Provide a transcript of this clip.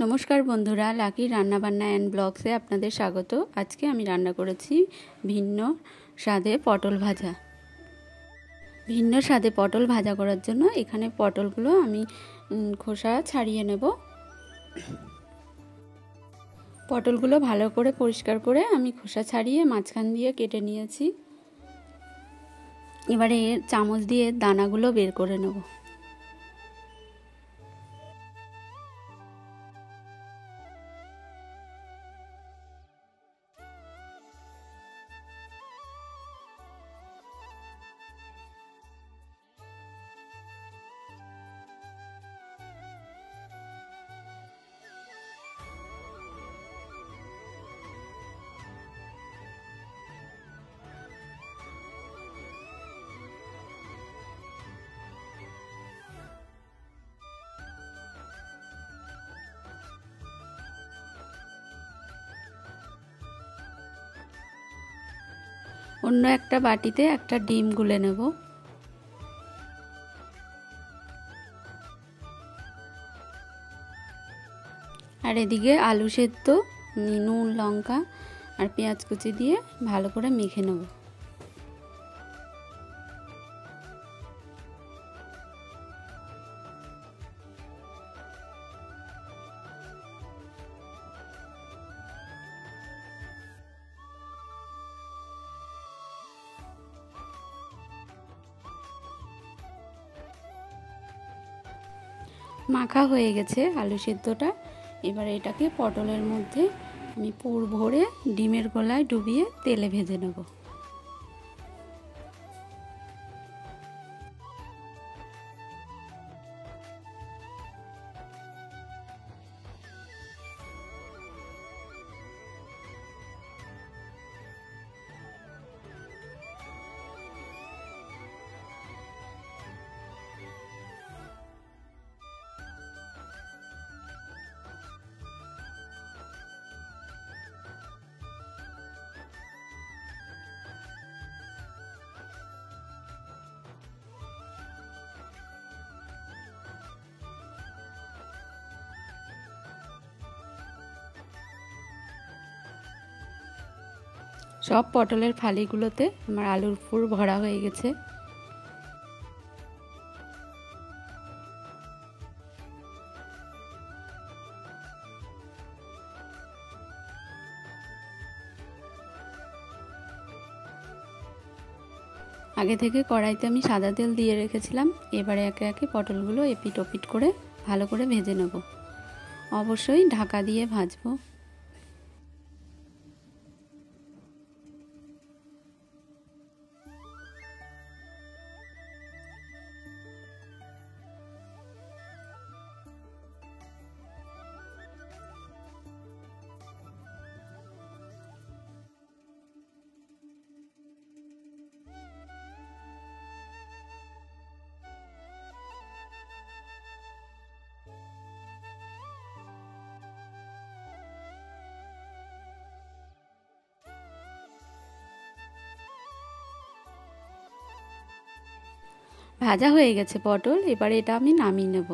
নমস্কার বন্ধুরা, লাকি রান্নাবান্না অ্যান্ড ব্লগসে আপনাদের স্বাগত। আজকে আমি রান্না করেছি ভিন্ন স্বাদে পটল ভাজা। ভিন্ন স্বাদে পটল ভাজা করার জন্য এখানে পটলগুলো আমি খোসা ছাড়িয়ে নেব। পটলগুলো ভালো করে পরিষ্কার করে আমি খোসা ছাড়িয়ে মাঝখান দিয়ে কেটে নিয়েছি। এবারে চামচ দিয়ে দানাগুলো বের করে নেব। অন্য একটা বাটিতে একটা ডিম গুলে নেব। আর এদিকে আলু সেদ্ধ, নুন, লঙ্কা আর পেঁয়াজ কুচি দিয়ে ভালো করে মেখে নেব। মাখা হয়ে গেছে আলু সেদ্ধটা। এবার এটাকে পটলের মধ্যে আমি পুর ভরে ডিমের গোলায় ডুবিয়ে তেলে ভেজে নেব। সব পটলের ফালিগুলোতে আমার আলুর পুর ভরা হয়ে গেছে। আগে থেকে কড়াইতে আমি সাদা তেল দিয়ে রেখেছিলাম। এবারে একে একে পটলগুলো এপিট ওপিট করে ভালো করে ভেজে নেব। অবশ্যই ঢাকা দিয়ে ভাজবো। ভাজা হয়ে গেছে পটল। এবারে এটা আমি নামিয়ে নেব।